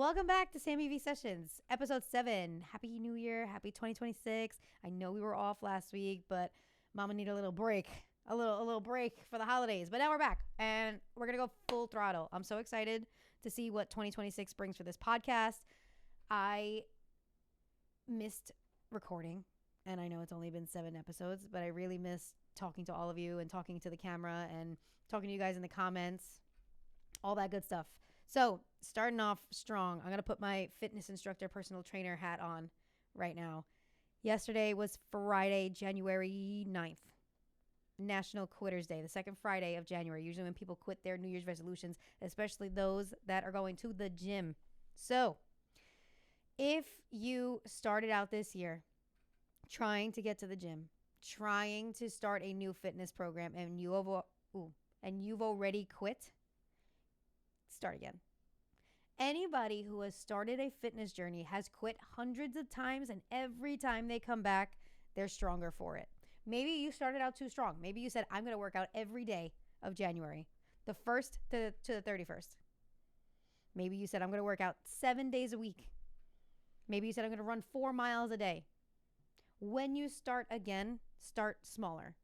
Welcome back to Sammy V Sessions, episode 7. Happy New Year. Happy 2026. I know we were off last week, but Mama needed a little break. A little break for the holidays. But now we're back and we're going to go full throttle. I'm so excited to see what 2026 brings for this podcast. I missed recording, and I know it's only been 7 episodes, but I really missed talking to all of you and talking to the camera and talking to you guys in the comments, all that good stuff. So starting off strong, I'm going to put my fitness instructor, personal trainer hat on right now. Yesterday was Friday, January 9th, National Quitters Day, the second Friday of January, usually when people quit their New Year's resolutions, especially those that are going to the gym. So if you started out this year trying to get to the gym, trying to start a new fitness program, and you've already quit, start again. Anybody who has started a fitness journey has quit hundreds of times, and every time they come back, they're stronger for it. Maybe you started out too strong. Maybe you said, I'm going to work out every day of January, the 1st to the 31st. Maybe you said, I'm going to work out 7 days a week. Maybe you said, I'm going to run 4 miles a day. When you start again, start smaller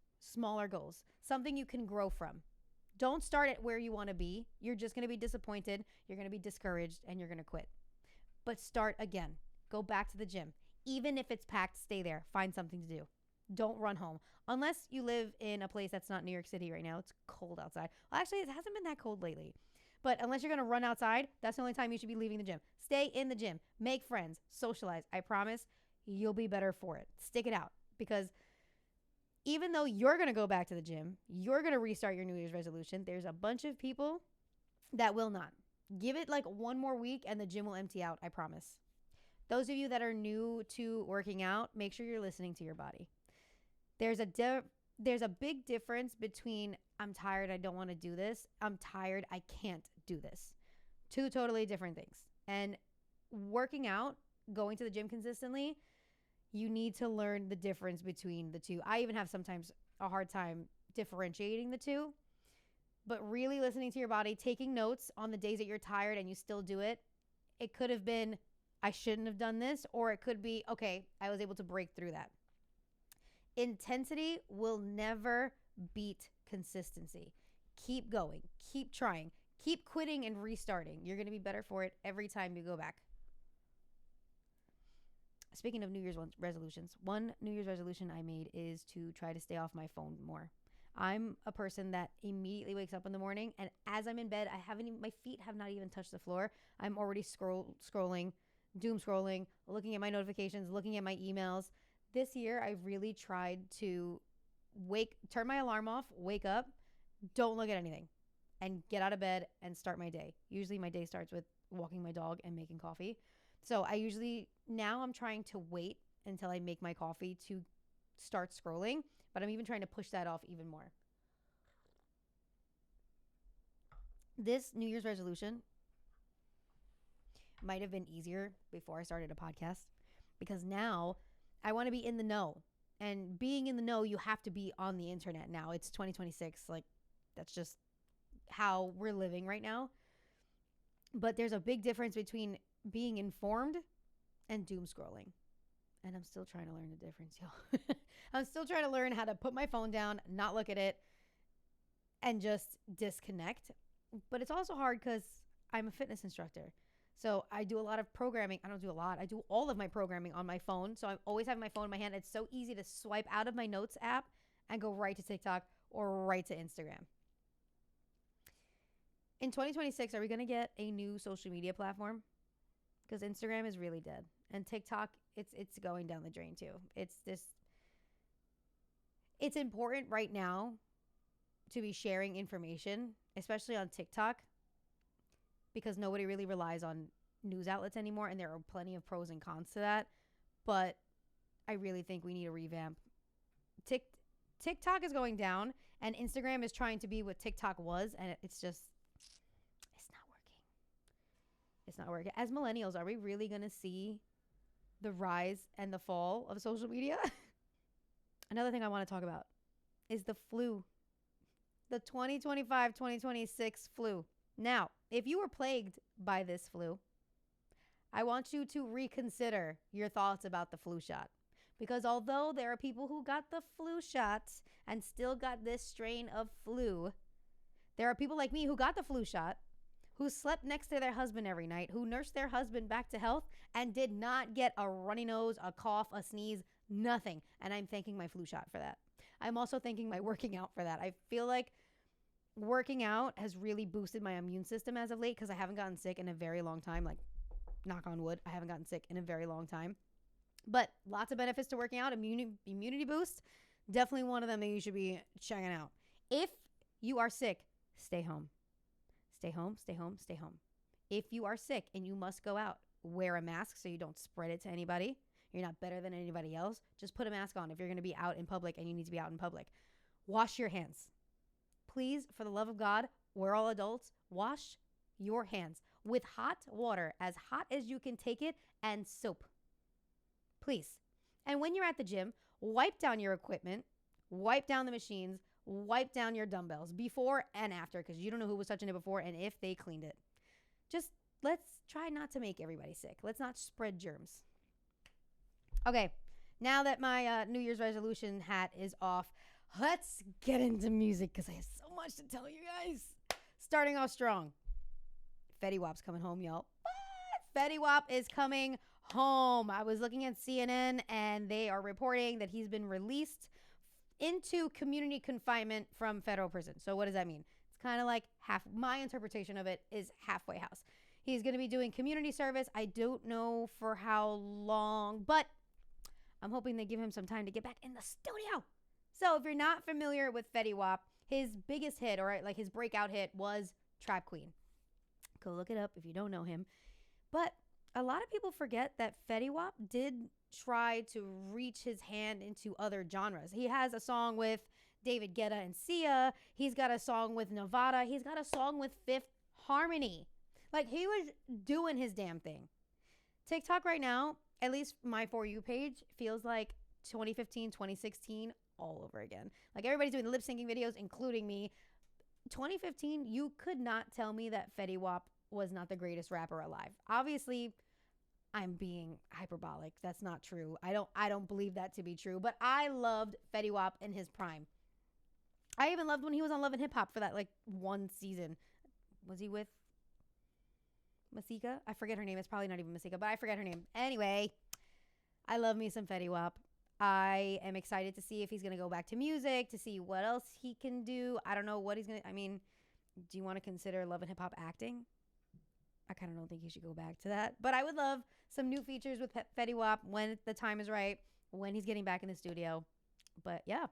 goals, something you can grow from. Don't start at where you want to be. You're just going to be disappointed. You're going to be discouraged and you're going to quit. But start again. Go back to the gym. Even if it's packed, stay there. Find something to do. Don't run home. Unless you live in a place that's not New York City right now. It's cold outside. Well, actually, it hasn't been that cold lately. But unless you're going to run outside, that's the only time you should be leaving the gym. Stay in the gym. Make friends. Socialize. I promise you'll be better for it. Stick it out. Because even though you're going to go back to the gym, you're going to restart your New Year's resolution, there's a bunch of people that will not. Give it like 1 more week and the gym will empty out, I promise. Those of you that are new to working out, make sure you're listening to your body. There's a big difference between I'm tired, I don't want to do this, I'm tired, I can't do this. 2 totally different things. And working out, going to the gym consistently, you need to learn the difference between the two. I even have sometimes a hard time differentiating the two, but really listening to your body, taking notes on the days that you're tired and you still do it. It could have been, I shouldn't have done this, or it could be, okay, I was able to break through that. Intensity will never beat consistency. Keep going, keep trying, keep quitting and restarting. You're going to be better for it every time you go back. Speaking of New Year's resolutions, one New Year's resolution I made is to try to stay off my phone more. I'm a person that immediately wakes up in the morning, and as I'm in bed, my feet have not even touched the floor. I'm already scrolling, doom scrolling, looking at my notifications, looking at my emails. This year, I've really tried to turn my alarm off, wake up, don't look at anything, and get out of bed and start my day. Usually my day starts with walking my dog and making coffee. So now I'm trying to wait until I make my coffee to start scrolling, but I'm even trying to push that off even more. This New Year's resolution might have been easier before I started a podcast, because now I want to be in the know. And being in the know, you have to be on the internet now. It's 2026. Like, that's just how we're living right now. But there's a big difference between being informed and doom scrolling. And I'm still trying to learn the difference, y'all. I'm still trying to learn how to put my phone down, not look at it, and just disconnect. But it's also hard because I'm a fitness instructor. So I do a lot of programming. I don't do a lot. I do all of my programming on my phone. So I always have my phone in my hand. It's so easy to swipe out of my notes app and go right to TikTok or right to Instagram. In 2026, are we going to get a new social media platform? Because Instagram is really dead. And TikTok, it's going down the drain too. It's important right now to be sharing information, especially on TikTok, because nobody really relies on news outlets anymore. And there are plenty of pros and cons to that. But I really think we need a revamp. TikTok is going down, and Instagram is trying to be what TikTok was. And it's not working. It's not working. As millennials, are we really going to see the rise and the fall of social media? Another thing I want to talk about is the flu. The 2025-2026 flu. Now, if you were plagued by this flu, I want you to reconsider your thoughts about the flu shot. Because although there are people who got the flu shot and still got this strain of flu, there are people like me who got the flu shot, who slept next to their husband every night, who nursed their husband back to health and did not get a runny nose, a cough, a sneeze, nothing. And I'm thanking my flu shot for that. I'm also thanking my working out for that. I feel like working out has really boosted my immune system as of late because I haven't gotten sick in a very long time. Like, knock on wood, I haven't gotten sick in a very long time. But lots of benefits to working out. Immunity boost, definitely one of them that you should be checking out. If you are sick, stay home. Stay home, stay home, stay home. If you are sick and you must go out, wear a mask so you don't spread it to anybody. You're not better than anybody else. Just put a mask on if you're going to be out in public and you need to be out in public. Wash your hands. Please, for the love of God, we're all adults. Wash your hands with hot water, as hot as you can take it, and soap. Please. And when you're at the gym, wipe down your equipment, wipe down the machines, wipe down your dumbbells before and after, because you don't know who was touching it before and if they cleaned it. Just let's try not to make everybody sick. Let's not spread germs. Okay, now that my New Year's resolution hat is off, let's get into music because I have so much to tell you guys. Starting off strong. Fetty Wap's coming home, y'all. What? Fetty Wap is coming home. I was looking at CNN and they are reporting that he's been released into community confinement from federal prison. So what does that mean? It's kind of like my interpretation of it is halfway house. He's going to be doing community service. I don't know for how long, but I'm hoping they give him some time to get back in the studio. So if you're not familiar with Fetty Wap, his biggest hit, or like his breakout hit, was Trap Queen. Go look it up if you don't know him. But a lot of people forget that Fetty Wap did try to reach his hand into other genres. He has a song with David Guetta and Sia. He's got a song with Nevada. He's got a song with Fifth Harmony. Like, he was doing his damn thing. TikTok right now, at least my For You page, feels like 2015, 2016 all over again. Like, everybody's doing lip syncing videos, including me. 2015, you could not tell me that Fetty Wap was not the greatest rapper alive. Obviously, I'm being hyperbolic. That's not true. I don't believe that to be true. But I loved Fetty Wap in his prime. I even loved when he was on Love and Hip Hop for that like one season. Was he with Masika? I forget her name. It's probably not even Masika, but I forget her name. Anyway, I love me some Fetty Wap. I am excited to see if he's going to go back to music, to see what else he can do. I don't know what he's going to... I mean, do you want to consider Love and Hip Hop acting? I kind of don't think he should go back to that. But I would love some new features with Fetty Wap when the time is right, when he's getting back in the studio. But yeah.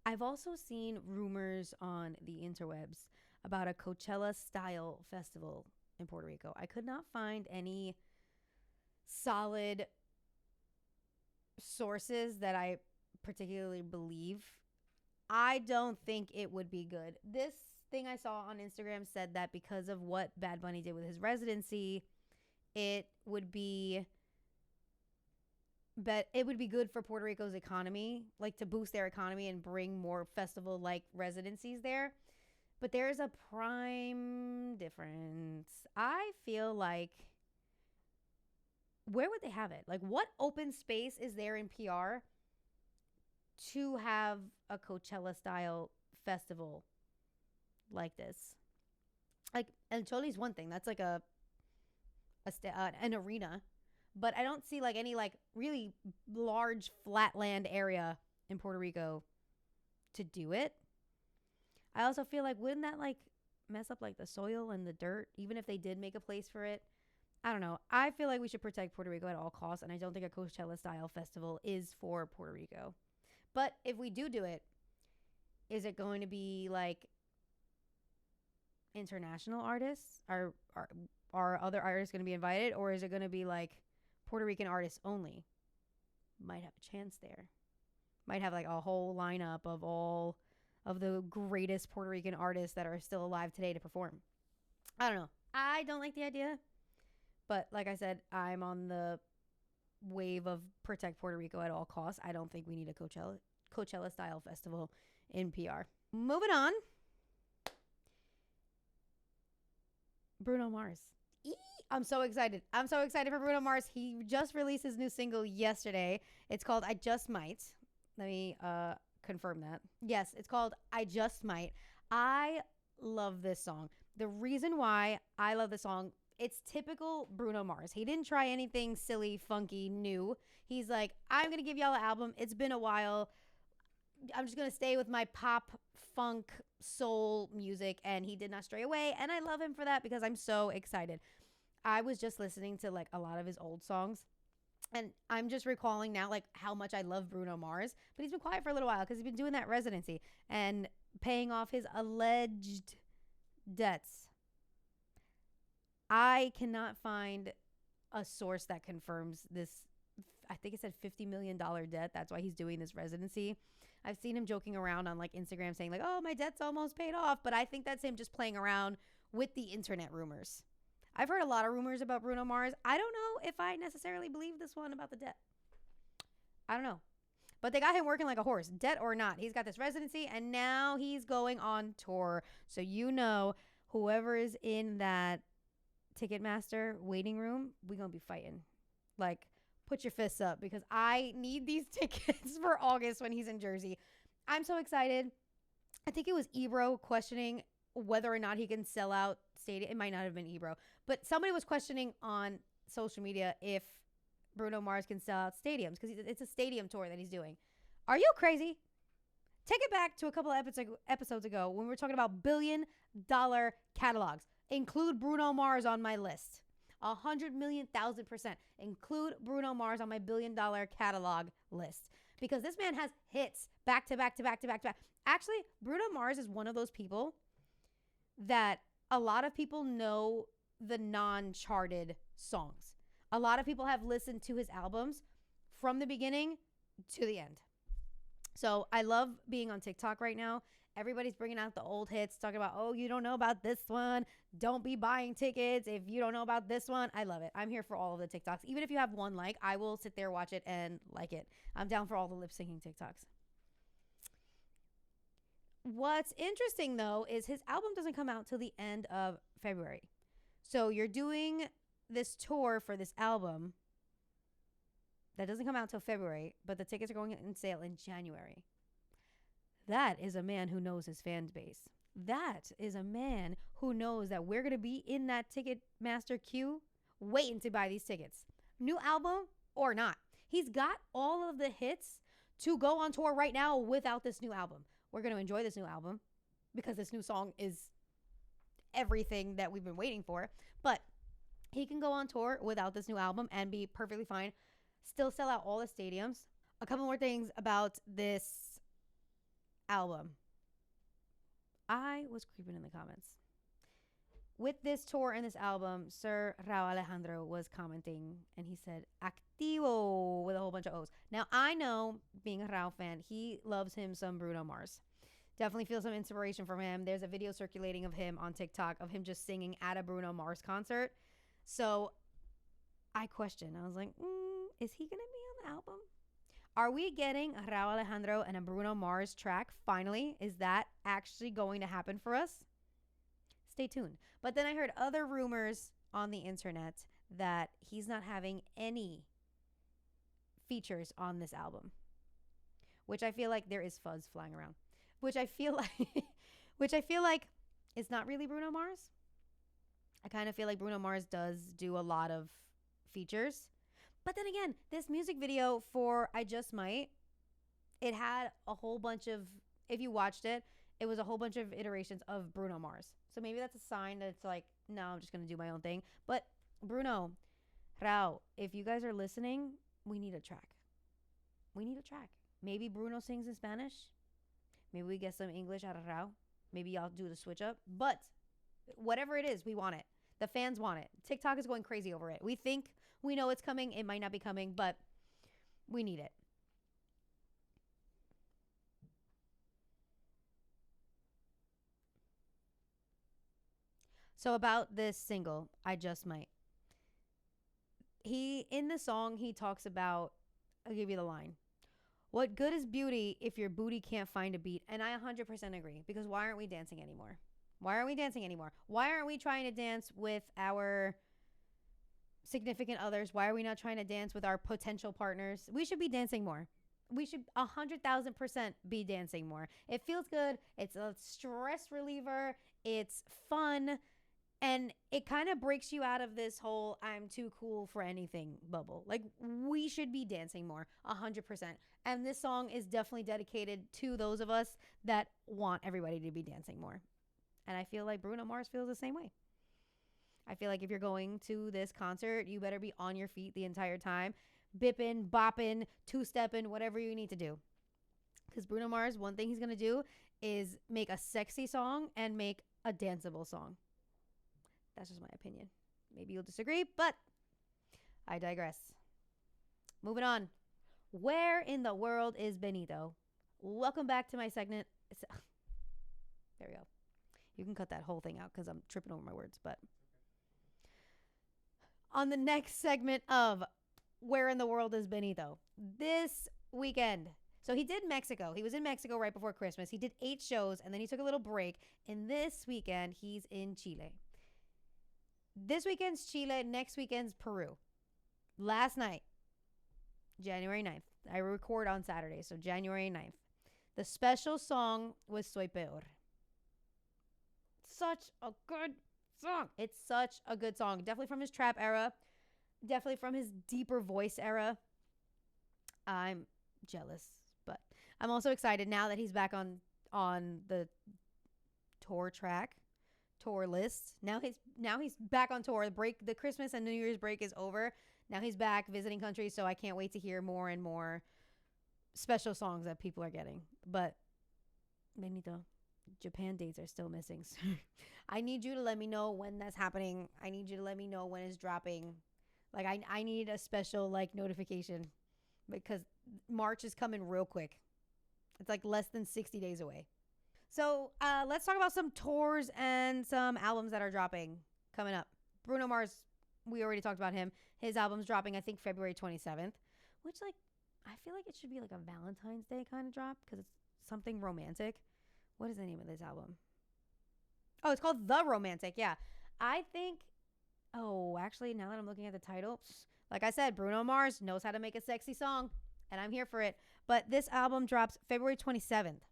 I've also seen rumors on the interwebs about a Coachella-style festival in Puerto Rico. I could not find any solid sources that I particularly believe. I don't think it would be good. This thing I saw on Instagram said that because of what Bad Bunny did with his residency, it would be good for Puerto Rico's economy, like to boost their economy and bring more festival-like residencies there. But there's a prime difference. I feel like, where would they have it? Like, what open space is there in PR to have a Coachella-style festival like this? Like, El Choli's one thing. That's like an arena. But I don't see like any like really large flatland area in Puerto Rico to do it. I also feel like, wouldn't that like mess up like the soil and the dirt, even if they did make a place for it? I don't know. I feel like we should protect Puerto Rico at all costs, and I don't think a Coachella style festival is for Puerto Rico. But if we do it, is it going to be like international artists? Are other artists going to be invited, or is it going to be like Puerto Rican artists only? Might have a chance there. Might have like a whole lineup of all of the greatest Puerto Rican artists that are still alive today to perform. I don't know. I don't like the idea. But like I said, I'm on the wave of protect Puerto Rico at all costs. I don't think we need a Coachella style festival in PR. Moving on. Bruno Mars. I'm so excited. I'm so excited for Bruno Mars. He just released his new single yesterday. It's called I Just Might. Let me confirm that. Yes, it's called I Just Might. I love this song. The reason why I love the song, it's typical Bruno Mars. He didn't try anything silly, funky, new. He's like, I'm going to give y'all an album. It's been a while. I'm just going to stay with my pop, funk, soul music. And he did not stray away. And I love him for that because I'm so excited. I was just listening to like a lot of his old songs. And I'm just recalling now like how much I love Bruno Mars. But he's been quiet for a little while because he's been doing that residency and paying off his alleged debts. I cannot find a source that confirms this. I think it said $50 million debt. That's why he's doing this residency. I've seen him joking around on like Instagram saying like, oh, my debt's almost paid off. But I think that's him just playing around with the internet rumors. I've heard a lot of rumors about Bruno Mars. I don't know if I necessarily believe this one about the debt. I don't know. But they got him working like a horse, debt or not. He's got this residency and now he's going on tour. So you know, whoever is in that Ticketmaster waiting room, we're going to be fighting. Like, put your fists up because I need these tickets for August when he's in Jersey. I'm so excited. I think it was Ebro questioning whether or not he can sell out stadium. It might not have been Ebro, but somebody was questioning on social media if Bruno Mars can sell out stadiums because it's a stadium tour that he's doing. Are you crazy? Take it back to a couple of episodes ago when we were talking about $1 billion catalogs. Include Bruno Mars on my list. 100,000,000%. Include Bruno Mars on my $1 billion catalog list because this man has hits back to back to back to back to back. Actually, Bruno Mars is one of those people that a lot of people know the non-charted songs. A lot of people have listened to his albums from the beginning to the end. So I love being on TikTok right now. Everybody's bringing out the old hits, talking about, oh, you don't know about this one. Don't be buying tickets if you don't know about this one. I love it. I'm here for all of the TikToks. Even if you have one like, I will sit there, watch it, and like it. I'm down for all the lip syncing TikToks. What's interesting, though, is his album doesn't come out till the end of February. So you're doing this tour for this album that doesn't come out till February, but the tickets are going on sale in January. That is a man who knows his fan base. That is a man who knows that we're going to be in that Ticketmaster queue waiting to buy these tickets. New album or not. He's got all of the hits to go on tour right now without this new album. We're going to enjoy this new album because this new song is everything that we've been waiting for. But he can go on tour without this new album and be perfectly fine. Still sell out all the stadiums. A couple more things about this album. I was creeping in the comments. With this tour and this album, Sir Rao Alejandro was commenting and he said, Activo, with a whole bunch of O's. Now, I know, being a Rao fan, he loves him some Bruno Mars. Definitely feel some inspiration from him. There's a video circulating of him on TikTok of him just singing at a Bruno Mars concert. So I questioned. I was like, is he going to be on the album? Are we getting a Rao Alejandro and a Bruno Mars track finally? Is that actually going to happen for us? Stay tuned. But then I heard other rumors on the internet that he's not having any features on this album, which I feel like there is fuzz flying around, which I feel like is not really Bruno Mars. I kind of feel like Bruno Mars does do a lot of features. But then again, this music video for I Just Might, it had a whole bunch of, if you watched it, it was a whole bunch of iterations of Bruno Mars. So maybe that's a sign that it's like, no, I'm just going to do my own thing. But Bruno, Rao, if you guys are listening, we need a track. We need a track. Maybe Bruno sings in Spanish. Maybe we get some English out of Rao. Maybe y'all do the switch up. But whatever it is, we want it. The fans want it. TikTok is going crazy over it. We think we know it's coming. It might not be coming, but we need it. So about this single, I Just Might. In the song, he talks about, I'll give you the line. What good is beauty if your booty can't find a beat? And I 100% agree, because why aren't we dancing anymore? Why aren't we dancing anymore? Why aren't we trying to dance with our significant others? Why are we not trying to dance with our potential partners? We should be dancing more. We should 100,000% be dancing more. It feels good. It's a stress reliever. It's fun. And it kind of breaks you out of this whole I'm too cool for anything bubble. Like, we should be dancing more, 100%. And this song is definitely dedicated to those of us that want everybody to be dancing more. And I feel like Bruno Mars feels the same way. I feel like if you're going to this concert, you better be on your feet the entire time, bipping, bopping, two-stepping, whatever you need to do. Because Bruno Mars, one thing he's going to do is make a sexy song and make a danceable song. That's just my opinion. Maybe you'll disagree, but I digress. Moving on. Where in the world is Benito? Welcome back to my segment. There we go. You can cut that whole thing out because I'm tripping over my words. But on the next segment of Where in the World is Benito? This weekend. So he did Mexico. He was in Mexico right before Christmas. He did 8 shows and then he took a little break. And this weekend, he's in Chile. This weekend's Chile, next weekend's Peru. Last night, January 9th. I record on Saturday, so January 9th. The special song was Soy Peor. Such a good song. It's such a good song. Definitely from his trap era. Definitely from his deeper voice era. I'm jealous, but I'm also excited now that he's back on the tour track. Tour list. Now he's back on tour. The Christmas and New Year's break is over. Now he's back visiting countries, so I can't wait to hear more and more special songs that people are getting. But Benito, Japan dates are still missing. I need you to let me know when that's happening. I need you to let me know when it's dropping. Like I need a special like notification because March is coming real quick. It's like less than 60 days away. So let's talk about some tours and some albums that are dropping coming up. Bruno Mars, we already talked about him. His album's dropping, I think, February 27th, which, like, I feel like it should be like a Valentine's Day kind of drop because it's something romantic. What is the name of this album? Oh, it's called The Romantic. Yeah. I think, actually, now that I'm looking at the title, like I said, Bruno Mars knows how to make a sexy song, and I'm here for it. But this album drops February 27th,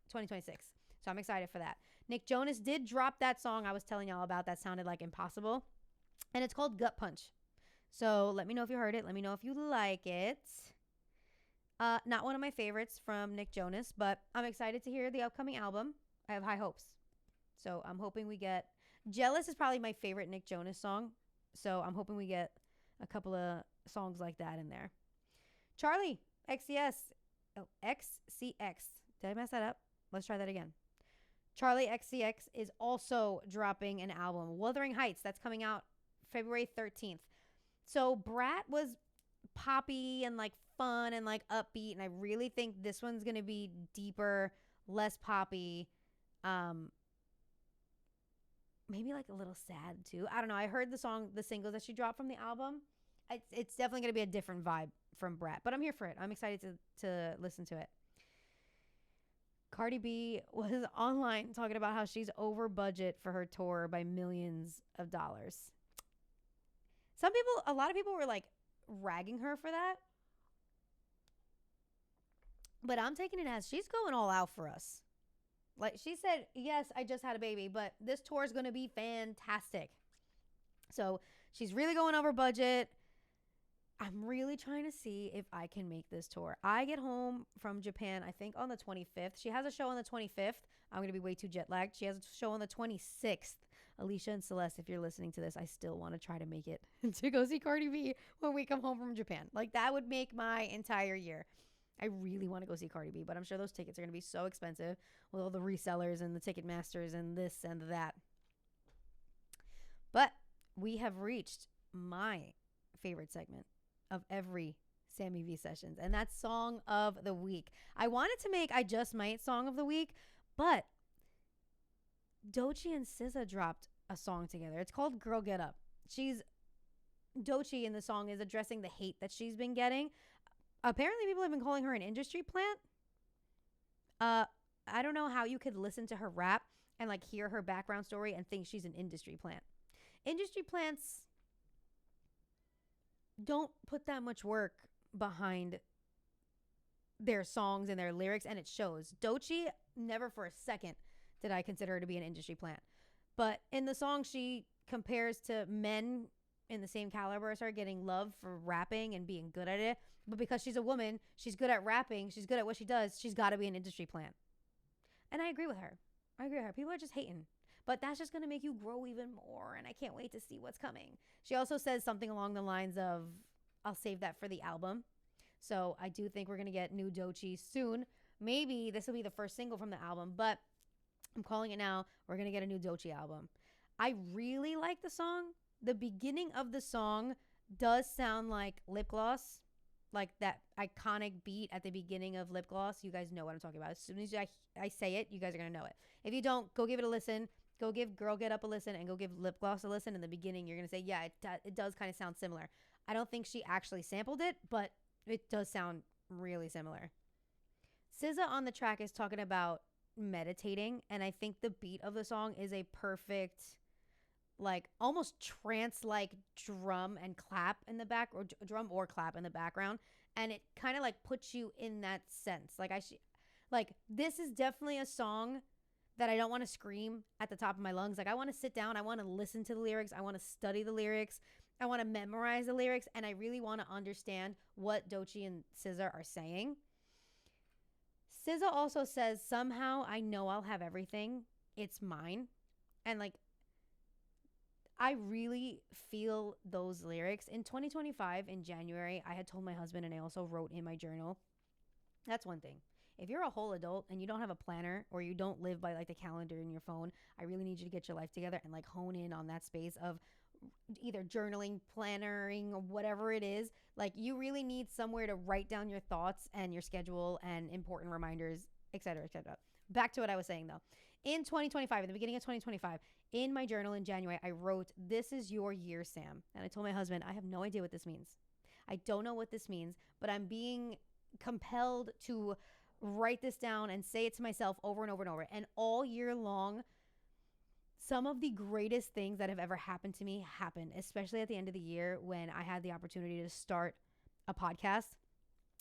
2026. So I'm excited for that. Nick Jonas did drop that song I was telling y'all about that sounded like Impossible. And it's called Gut Punch. So let me know if you heard it. Let me know if you like it. Not one of my favorites from Nick Jonas, but I'm excited to hear the upcoming album. I have high hopes. So I'm hoping we get... Jealous is probably my favorite Nick Jonas song. So I'm hoping we get a couple of songs like that in there. Charlie, XCX. Oh, XCX. Did I mess that up? Let's try that again. Charlie XCX is also dropping an album, Wuthering Heights, that's coming out February 13th. So Brat was poppy and like fun and like upbeat, and I really think this one's going to be deeper, less poppy, maybe like a little sad too. I don't know. I heard the singles that she dropped from the album. It's definitely going to be a different vibe from Brat, but I'm here for it. I'm excited to listen to it. Cardi B was online talking about how she's over budget for her tour by millions of dollars. A lot of people were like ragging her for that. But I'm taking it as she's going all out for us. Like she said, yes, I just had a baby, but this tour is going to be fantastic. So she's really going over budget. I'm really trying to see if I can make this tour. I get home from Japan, I think on the 25th. She has a show on the 25th. I'm going to be way too jet lagged. She has a show on the 26th. Alicia and Celeste, if you're listening to this, I still want to try to make it to go see Cardi B when we come home from Japan. Like that would make my entire year. I really want to go see Cardi B, but I'm sure those tickets are going to be so expensive with all the resellers and the ticket masters and this and that. But we have reached my favorite segment of every Sammy V Sessions, and that's Song of the Week. I wanted to make I Just Might Song of the Week, but Doechii and SZA dropped a song together. It's called Girl Get Up. Doechii in the song is addressing the hate that she's been getting. Apparently people have been calling her an industry plant. I don't know how you could listen to her rap and like hear her background story and think she's an industry plant. Industry plants don't put that much work behind their songs and their lyrics, and it shows. Doechii, never for a second did I consider her to be an industry plant. But in the song, she compares to men in the same caliber as her getting love for rapping and being good at it. But because she's a woman, she's good at rapping, she's good at what she does, she's got to be an industry plant. And I agree with her. People are just hating. But that's just going to make you grow even more. And I can't wait to see what's coming. She also says something along the lines of, I'll save that for the album. So I do think we're going to get new Doechii soon. Maybe this will be the first single from the album, but I'm calling it now. We're going to get a new Doechii album. I really like the song. The beginning of the song does sound like Lip Gloss, like that iconic beat at the beginning of Lip Gloss. You guys know what I'm talking about. As soon as I say it, you guys are going to know it. If you don't, go give it a listen. Go give Girl Get Up a listen and go give Lip Gloss a listen. In the beginning, you're going to say, yeah, it does kind of sound similar. I don't think she actually sampled it, but it does sound really similar. SZA on the track is talking about meditating, and I think the beat of the song is a perfect, like almost trance-like drum and clap in the back, or drum or clap in the background, and it kind of like puts you in that sense. Like this is definitely a song that I don't want to scream at the top of my lungs. Like I want to sit down, I want to listen to the lyrics, I want to study the lyrics, I want to memorize the lyrics, and I really want to understand what Doechii and SZA are saying. SZA also says, somehow I know I'll have everything. It's mine. And like, I really feel those lyrics. In 2025, in January, I had told my husband, and I also wrote in my journal, that's one thing. If you're a whole adult and you don't have a planner, or you don't live by like the calendar in your phone, I really need you to get your life together and like hone in on that space of either journaling, plannering, or whatever it is. Like you really need somewhere to write down your thoughts and your schedule and important reminders, etc., etc. Back to what I was saying though. In 2025, in the beginning of 2025, in my journal in January, I wrote, "This is your year, Sam." And I told my husband, I have no idea what this means. I don't know what this means, but I'm being compelled to write this down and say it to myself over and over and over. And all year long, some of the greatest things that have ever happened to me happened, especially at the end of the year when I had the opportunity to start a podcast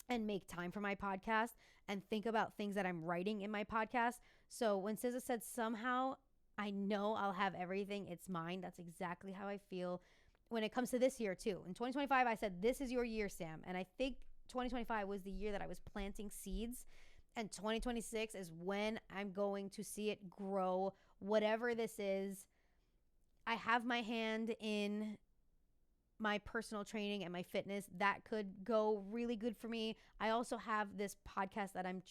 and make time for my podcast and think about things that I'm writing in my podcast. So when SZA said, somehow I know I'll have everything, it's mine, that's exactly how I feel when it comes to this year too. In 2025, I said, this is your year, Sam. And I think 2025 was the year that I was planting seeds. And 2026 is when I'm going to see it grow, whatever this is. I have my hand in my personal training and my fitness. That could go really good for me. I also have this podcast that I'm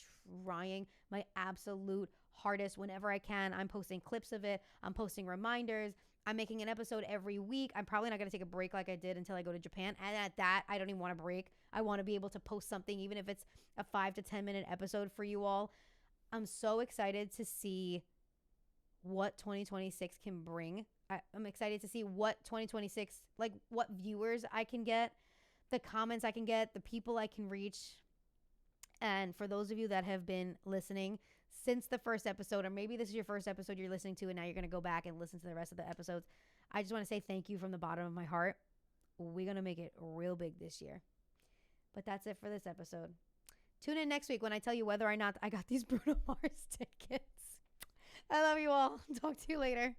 trying my absolute hardest whenever I can. I'm posting clips of it. I'm posting reminders. I'm making an episode every week. I'm probably not going to take a break like I did until I go to Japan. And at that, I don't even want to break. I want to be able to post something, even if it's a 5 to 10 minute episode for you all. I'm so excited to see what 2026 can bring. I'm excited to see what 2026, like what viewers I can get, the comments I can get, the people I can reach. And for those of you that have been listening since the first episode, or maybe this is your first episode you're listening to and now you're going to go back and listen to the rest of the episodes, I just want to say thank you from the bottom of my heart. We're going to make it real big this year. But that's it for this episode. Tune in next week when I tell you whether or not I got these Bruno Mars tickets. I love you all. Talk to you later.